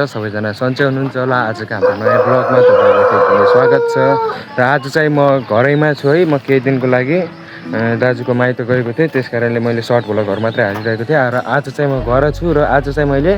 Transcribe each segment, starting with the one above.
सबैजना सन्चै हुनुहुन्छ होला। आजको हाम्रो नयाँ ब्लगमा तपाईँहरूलाई फेरि स्वागत छ। र आज चाहिँ म घरैमा छु है। म केही दिनको लागि दाजुको माइत गएको थिएँ, त्यस कारणले मैले सर्ट भ्लगहरू मात्रै हालिरहेको थिएँ। र आज चाहिँ म घर छु र आज चाहिँ मैले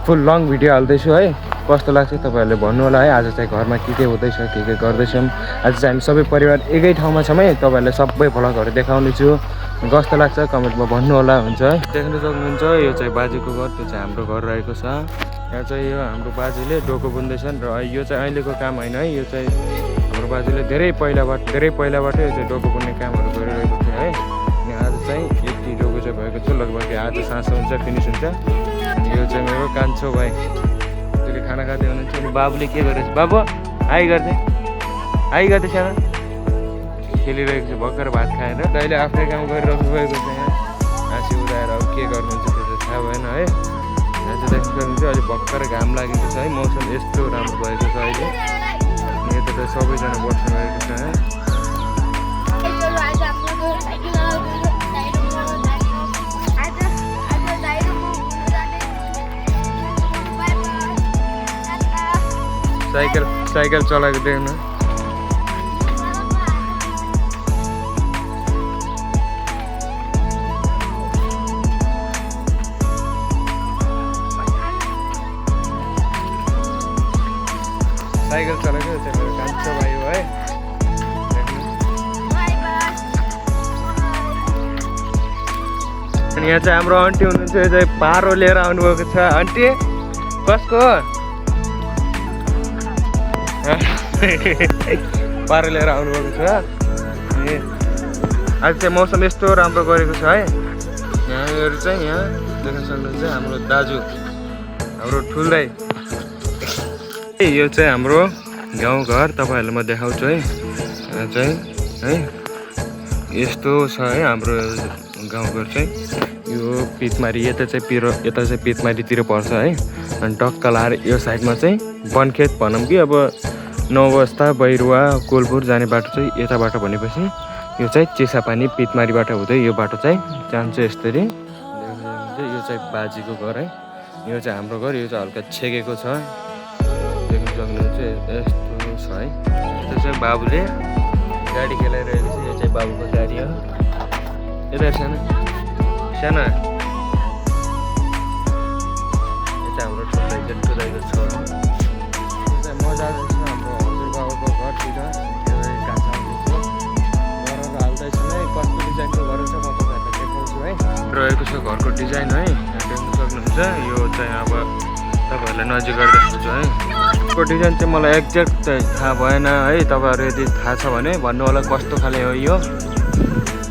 फुल लङ भिडियो हाल्दैछु है। कस्तो लाग्छ तपाईँहरूले भन्नु होला है। आज चाहिँ घरमा के हुँदैछ, के गर्दैछौँ। आज चाहिँ हामी सबै परिवार एकै ठाउँमा छौँ है। तपाईँहरूलाई सबै भ्लगहरू देखाउने छु। कस्तो लाग्छ कमेन्टमा भन्नु होला। हुन्छ है, देख्न सक्नुहुन्छ यो चाहिँ बाजेको घर, त्यो चाहिँ हाम्रो घर रहेको छ। यहाँ चाहिँ यो हाम्रो बाजेले डोको बुन्दैछन् र यो चाहिँ अहिलेको काम होइन है। यो चाहिँ हाम्रो बाजेले धेरै पहिलाबाट यो चाहिँ डोको बुन्ने कामहरू गरिरहेको थियो है। अनि आज चाहिँ यति डोको चाहिँ भएको छ, लगभग आज साँझ हुन्छ, फिनिस हुन्छ। अनि यो चाहिँ मेरो कान्छो भाइ, त्यसले खाना खाँदै हुनुहुन्छ। अनि बाबुले के गरेछ, बाबु हाई गर्दै सानो खेलिरहेको छ भर्खर भात खाएर। अहिले आफ्नै काम गरिरहेको भएको छ। यहाँ हाँसी उदाएर अब के गर्नुहुन्छ त्यो चाहिँ थाहा भएन है। यहाँ चाहिँ देख्न सक्नुहुन्छ अहिले भर्खर घाम लागेको छ है। मौसम यस्तो राम्रो भएको छ अहिले। यता चाहिँ सबैजना बस्नु भएको छ है। साइकल चलाएको देख्नु। साइकल चलाएको चाहिँ मेरो कान्छो भाइ हो है। अनि यहाँ चाहिँ हाम्रो आन्टी हुनुहुन्छ, यो चाहिँ पारो लिएर आउनुभएको छ। आन्टी कसको पारो लिएर आउनुभएको छ। अनि आज चाहिँ मौसम यस्तो राम्रो गरेको छ है। यहाँहरू चाहिँ यहाँ देख्न सक्नुहुन्छ हाम्रो दाजु, हाम्रो ठुल दाइ। यो चाहिँ हाम्रो गाउँघर, तपाईँहरूलाई म देखाउँछु है। चाहिँ है यस्तो छ है हाम्रो गाउँघर चाहिँ। यो पितमारी यता चाहिँ पितमारीतिर पर्छ है। अनि टक्क लाएर यो साइडमा चाहिँ वनखेत भनौँ कि अब नौबस्ता बैरुवा कोलपुर जाने बाटो चाहिँ यताबाट भनेपछि यो चाहिँ चिसापानी पितमारीबाट हुँदै यो बाटो चाहिँ जान्छ यसरी। यो चाहिँ बाजीको घर है। यो चाहिँ हाम्रो घर। यो चाहिँ हल्का छेकेको छ, देख्न सक्नुहुन्छ यस्तो छ है। यता चाहिँ बाबुले गाडी खेलाइरहेको छ। यो चाहिँ बाबुको गाडी हो। यता सानो यो चाहिँ हाम्रो ठुलो छोरा। यो चाहिँ मजा आउँछ हाम्रो हजुरबाबाको घरतिर। यो कान्छा घरहरू हाल्दैछ है। कस्तो डिजाइनको घर छ म तपाईँहरूलाई देखाउँछु है। रहेको छ घरको डिजाइन है, देख्न सक्नुहुन्छ। यो चाहिँ अब तपाईँहरूलाई नजिक गर्दै देखाउँछु है। को डिजाइन चाहिँ मलाई एक्ज्याक्ट चाहिँ थाहा भएन है। तपाईँहरू यदि थाहा छ भने भन्नु होला कस्तो खाले हो यो।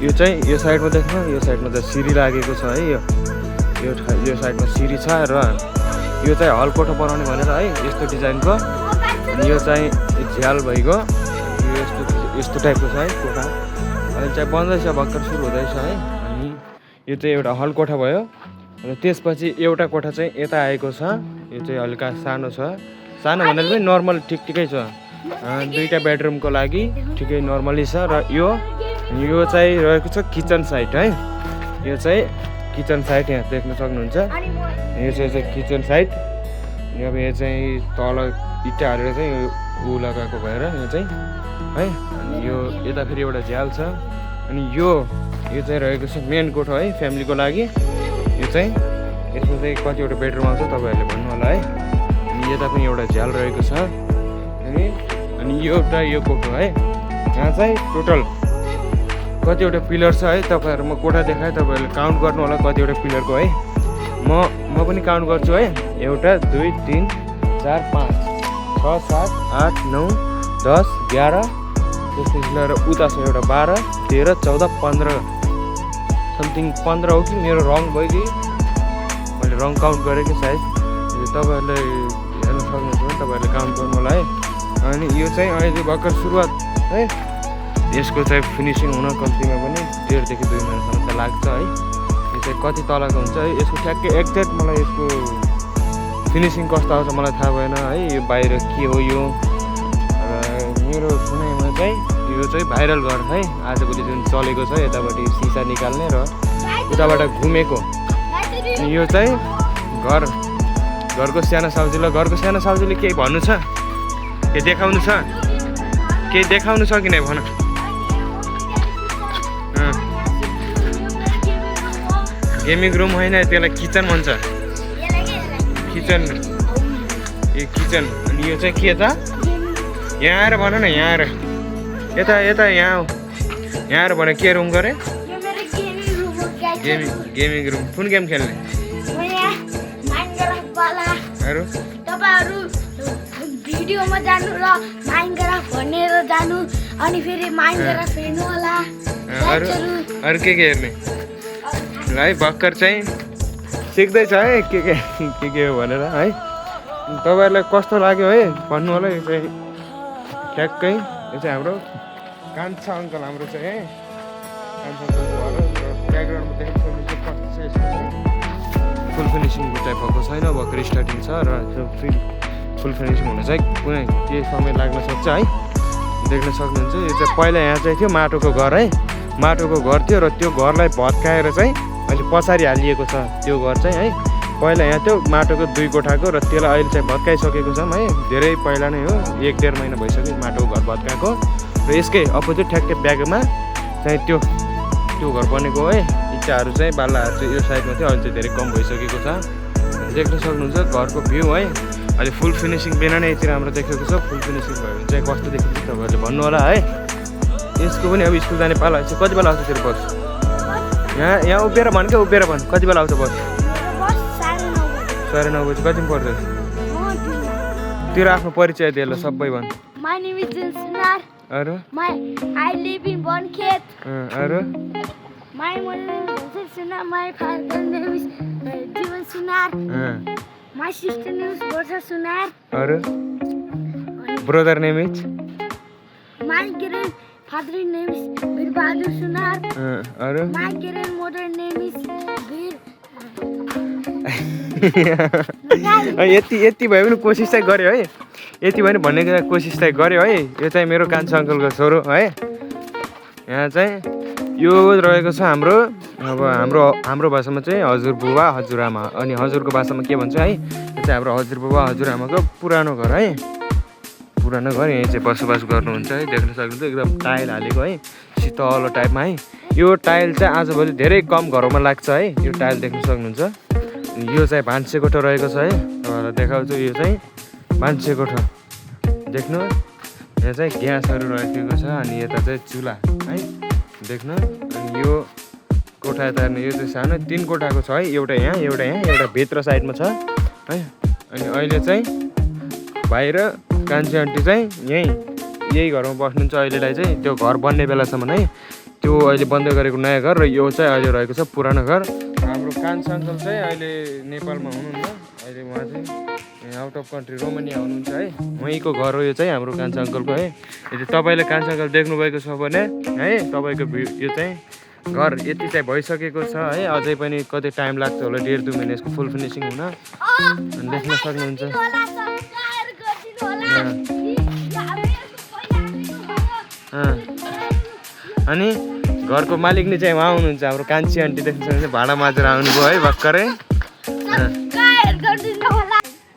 यो चाहिँ यो साइडमा देख्नु, यो साइडमा चाहिँ सिरी लागेको छ है। यो साइडमा सिरी छ र यो चाहिँ हल कोठा बनाउने भनेर है यस्तो डिजाइनको। अनि यो चाहिँ झ्याल भइगयो। यो यस्तो टाइपको छ है कोठा। अहिले चाहिँ बन्दैछ, भर्खर सुरु हुँदैछ है। अनि यो चाहिँ एउटा हल कोठा भयो। र त्यसपछि एउटा कोठा चाहिँ यता आएको छ। यो चाहिँ हल्का सानो छ, सानो भनेर पनि नर्मल ठिकै छ। दुईवटा बेडरुमको लागि ठिकै नर्मली छ। र यो चाहिँ रहेको छ किचन साइड है। यो चाहिँ किचन साइड यहाँ देख्न सक्नुहुन्छ। यो चाहिँ किचन साइड। अब यो चाहिँ तल इट्टा हालेर चाहिँ ऊ लगाएको भएर यो चाहिँ है। अनि यो यता फेरि एउटा झ्याल छ। अनि यो चाहिँ रहेको छ मेन कोठा है फ्यामिलीको लागि। यो चाहिँ यसमा चाहिँ कतिवटा बेडरुम आउँछ तपाईँहरूले भन्नु होला है। अनि यता पनि एउटा झ्याल रहेको छ। अनि एउटा यो कोठो है। यहाँ चाहिँ टोटल कतिवटा पिलर छ है। तपाईँहरू म कोठा देखाएँ, तपाईँहरूले काउन्ट गर्नु होला कतिवटा पिलरको है। म पनि काउन्ट गर्छु है। 1 2 3 4 5 6 7 8 9 10 11 त्यसपछि लिएर उता छ एउटा 12 13 14 15 समथिङ 15 हो कि मेरो रङ भयो कि मैले रङ काउन्ट गरेँ कि सायद। तपाईँहरूले हेर्न सक्नुहुन्छ भने तपाईँहरूले काउन्ट गर्नु होला है। अनि यो चाहिँ अहिले भर्खर सुरुवात है। यसको चाहिँ फिनिसिङ हुन कम्तीमा पनि 1.5 देखि 2 महिनासम्म त लाग्छ है। यो चाहिँ कति तलको हुन्छ है यसको ठ्याक्कै एक्ज्याक्ट मलाई यसको फिनिसिङ कस्तो आउँछ मलाई थाहा भएन है। यो बाहिर के हो यो। र मेरो सुनाइमा चाहिँ यो चाहिँ भाइरल घर है। आजभोलि जुन चलेको छ यताबाट सिसा निकाल्ने र उताबाट घुमेको। यो चाहिँ घर घरको सानो साउजीलाई घरको सानो साउजीले केही भन्नु छ के देखाउनु छ केही देखाउनु छ कि नै भन गेमिङ रुम होइन त्यसलाई किचन भन्छ किचन यो किचन अनि यो चाहिँ के त यहाँ आएर भन न यहाँ आएर यता यता यहाँ आएर भन के रुम गरे गेमिङ रुम कुन गेम खेल्ने अरू तपाईहरु भिडियोमा जानु र माइनक्राफ्ट भनेर जानु अनि फेरि माइनक्राफ्ट हेर्नु होला अरू के हेर्ने ल है भर्खर चाहिँ सिक्दैछ है के हो भनेर है तपाईँहरूलाई कस्तो लाग्यो है भन्नु होला यो चाहिँ ठ्याक्कै यो चाहिँ हाम्रो कान्छा अङ्कल हाम्रो चाहिँ है कान्छा अङ्कलको ब्याकग्राउन्डमा देख्न सक्नुहुन्छ कस्तो छ यसको फुल फिनिसिङको टाइप भएको छैन भर्खर स्टार्टिङ छ र फुल फिनिसिङ हुन चाहिँ कुनै केही समय लाग्न सक्छ है देख्न सक्नुहुन्छ यो चाहिँ पहिला यहाँ चाहिँ थियो माटोको घर है माटोको घर थियो र त्यो घरलाई भत्काएर चाहिँ अहिले पछाडि हालिएको छ त्यो घर चाहिँ है पहिला यहाँ थियो माटोको 2 कोठाको र त्यसलाई अहिले चाहिँ भत्काइसकेको छौँ है धेरै पहिला नै हो 1-1.5 महिना भइसक्यो माटोको घर भत्काएको र यसकै अपोजिट ठ्याक्कै ब्याकमा चाहिँ त्यो घर बनेको है इँटाहरू चाहिँ बाल्लाहरू चाहिँ यो साइडमा थियो अहिले चाहिँ धेरै कम भइसकेको छ देख्न सक्नुहुन्छ घरको भ्यू है अहिले फुल फिनिसिङ बिना नै यति राम्रो देखेको छ फुल फिनिसिङ भयो भने चाहिँ कस्तो देखिन्छ तपाईँहरूले भन्नु होला है यसको पनि अब स्कुल जाने पाला चाहिँ कति बेला आउँछ तेरो बस यहाँ उभिएर भन क्या उभिएर भन कति बेला आउँछ बस 9:30 बजी कतिमा पर्छ तेरो आफ्नो परिचय दिए ल सबै भन My name is Sunar. अरू I live in Bonkhet. अरू My mother is Sunar. My father name is Jivan Sunar. My sister name is Borsa Sunar. अरू brother name is My grandfather name is Bir Bahadur Sunar. अरू My grandmother name is Bir. यति भयो भने कोसिस चाहिँ गऱ्यो है यति भयो भने भन्ने कोसिस चाहिँ गऱ्यो है यो चाहिँ मेरो कान्छा अङ्कलको छोरो है यहाँ चाहिँ यो रहेको छ हाम्रो अब हाम्रो भाषामा चाहिँ हजुरबुबा हजुरआमा अनि हजुरको भाषामा के भन्छ है यो चाहिँ हाम्रो हजुरबुबा हजुरआमाको पुरानो घर है पुरानो घर यहीँ चाहिँ बसोबास गर्नुहुन्छ है देख्न सक्नुहुन्छ एकदम टाइल हालेको है शीतलो टाइपमा है यो टाइल चाहिँ आजभोलि धेरै कम घरमा लाग्छ है यो टाइल देख्न सक्नुहुन्छ यो चाहिँ भान्से कोठा रहेको छ है तपाईँलाई देखाउँछु यो चाहिँ भान्से कोठा देख्नु यहाँ चाहिँ ग्यासहरू राखेको छ अनि यता चाहिँ चुल्हा है देख्नु अनि यो कोठा यता यो चाहिँ सानो 3 कोठाको छ है एउटा यहाँ एउटा भित्र साइडमा छ है अनि अहिले चाहिँ भाइ र कान्छी आन्टी चाहिँ यही घरमा बस्नुहुन्छ अहिलेलाई चाहिँ त्यो घर बन्ने बेलासम्म है त्यो अहिले बन्द गरेको नयाँ घर र यो चाहिँ अहिले रहेको छ पुरानो घर हाम्रो कान्छा अङ्कल चाहिँ अहिले नेपालमा हुनुहुन्न अहिले उहाँ चाहिँ आउट अफ कन्ट्री रोमानिया हुनुहुन्छ है वहीँको घर हो यो चाहिँ हाम्रो कान्छा अङ्कलको है यदि तपाईँले कान्छा अङ्कल देख्नुभएको छ भने है तपाईँको यो चाहिँ घर यति चाहिँ भइसकेको छ है अझै पनि कति टाइम लाग्छ होला 1.5-2 महिना यसको फुल फिनिसिङ हुन अनि देख्न सक्नुहुन्छ अनि घरको मालिकनी चाहिँ उहाँ हुनुहुन्छ हाम्रो कान्छी आन्टी देख्न सक्नुहुन्छ भाँडा माझेर आउनुभयो है भर्खरै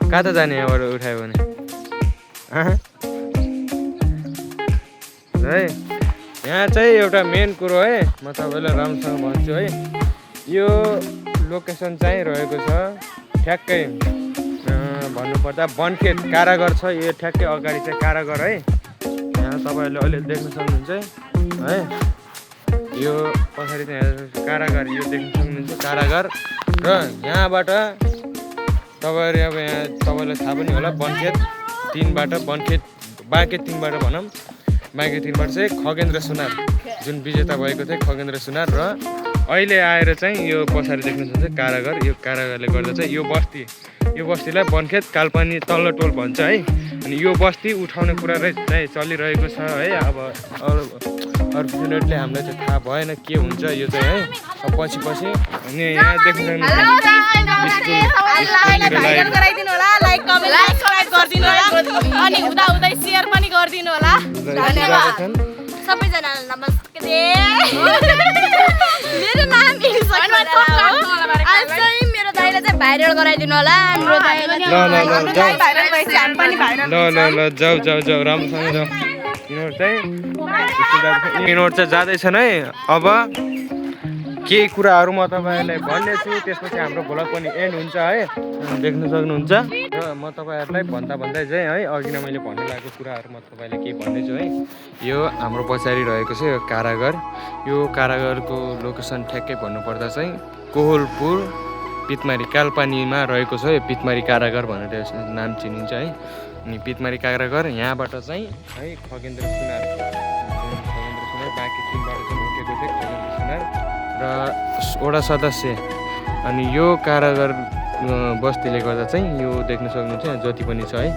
कहाँ त जाने यहाँबाट उठायो भने है यहाँ चाहिँ एउटा मेन कुरो है म तपाईँलाई राम्रोसँग भन्छु है यो लोकेसन चाहिँ रहेको छ ठ्याक्कै भन्नुपर्दा बनखेत कारागार छ यो ठ्याक्कै अगाडि चाहिँ कारागार है यहाँ तपाईँहरूले अहिले देख्न सक्नुहुन्छ है यो पछाडि चाहिँ कारागार यो देख्न सक्नुहुन्छ कारागार र यहाँबाट तपाईँहरू अब यहाँ तपाईँलाई थाहा पनि होला बनखेत 3बाट बनखेत बाँके 3बाट भनौँ बाँके 3बाट चाहिँ खगेन्द्र सुनार जुन विजेता भएको थियो खगेन्द्र सुनार र अहिले आएर चाहिँ यो पछाडि देख्न सक्नुहुन्छ कारागार यो कारागारले गर्दा चाहिँ यो बस्तीलाई बनखेत काल्पनी तल्लो टोल भन्छ है अनि यो बस्ती उठाउने कुरा चाहिँ चलिरहेको छ है अब अर्फिनेटले हामीलाई चाहिँ थाहा भएन के हुन्छ यो चाहिँ है अब पछि अनि यहाँ देख्न सबैजनालाई नमस्ते मेरो नाम मेरो दाइले चाहिँ भाइरल गराइदिनु होला हाम्रो ल जाऊ राम्रोसँग जाऊ यिनीहरू चाहिँ जाँदैछन् है। अब केही कुराहरू म तपाईँहरूलाई भन्नेछु, त्यसपछि हाम्रो भ्लग पनि एन्ड हुन्छ है, देख्न सक्नुहुन्छ। र म तपाईँहरूलाई भन्दै चाहिँ है अघि नै मैले भन्नु लागेको कुराहरू म तपाईँलाई केही भन्दैछु है। यो हाम्रो पछाडि रहेको छ यो कारागार। यो कारागारको लोकेसन ठ्याक्कै भन्नुपर्दा चाहिँ कोहलपुर पितमारी कालपानीमा रहेको छ। यो पितमारी कारागार भनेर नाम चिनिन्छ है। अनि पितमारी कारागार यहाँबाट चाहिँ है खगेन्द्र सुनार बाँकी टिमबाट चाहिँ उठेको थियो खगेन्द्र सुनार र वडा सदस्य। अनि यो कारागार बस्तीले गर्दा चाहिँ यो देख्न सक्नुहुन्छ यहाँ जति पनि छ है।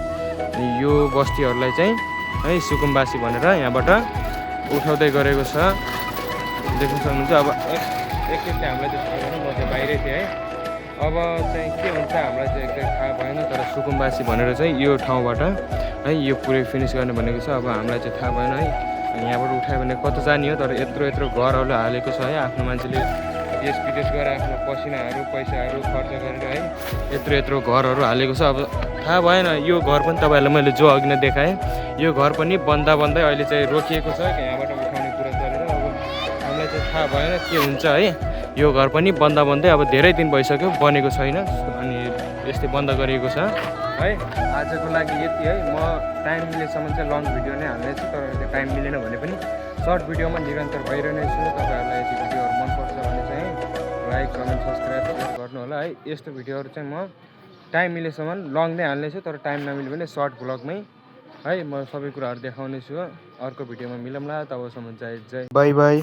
अनि यो बस्तीहरूलाई चाहिँ है सुकुम्बासी भनेर यहाँबाट उठाउँदै गरेको छ, देख्न सक्नुहुन्छ। अब एकचोटि हामीलाई चाहिँ थाहा भएन, म चाहिँ बाहिरै थिएँ है। अब चाहिँ के हुन्छ हामीलाई चाहिँ एकदम थाहा भएन, तर सुकुम्बासी भनेर चाहिँ यो ठाउँबाट है यो पुरै फिनिस गर्ने भनेको छ। अब हामीलाई चाहिँ थाहा भएन है। यहाँबाट उठायो भने कता जाने हो, तर यत्रो घरहरू हालेको छ है। आफ्नो मान्छेले देश विदेश गएर आफ्नो पसिनाहरू पैसाहरू खर्च गरेर है यत्रो घरहरू हालेको छ। अब थाहा भएन यो घर पनि तपाईँहरूलाई मैले जो अघि नै देखाएँ, यो घर पनि बन्दै अहिले चाहिँ रोकिएको छ यहाँबाट उठाउने कुरा चलेर। अब हामीलाई चाहिँ थाहा भएन के हुन्छ है। यो घर पनि बन्दै अब धेरै दिन भइसक्यो, बनेको छैन अनि यस्तै बन्द गरिएको छ है। आजको लागि यति है। म टाइम मिलेसम्म चाहिँ लङ भिडियो नै हाल्नेछु, तर त्यो टाइम मिलेन भने पनि सर्ट भिडियोमा निरन्तर भइरहनेछु। तपाईँहरूलाई यति भिडियोहरू मनपर्छ भने चाहिँ लाइक कमेन्ट सब्सक्राइब गर्नु होला है। यस्तो भिडियोहरू चाहिँ म टाइम मिलेसम्म लङ नै हाल्नेछु, तर टाइम नमिल्यो भने सर्ट भ्लगमै है म सबै कुराहरू देखाउनेछु। अर्को भिडियोमा मिलौँला, तबसम्म जय बाई।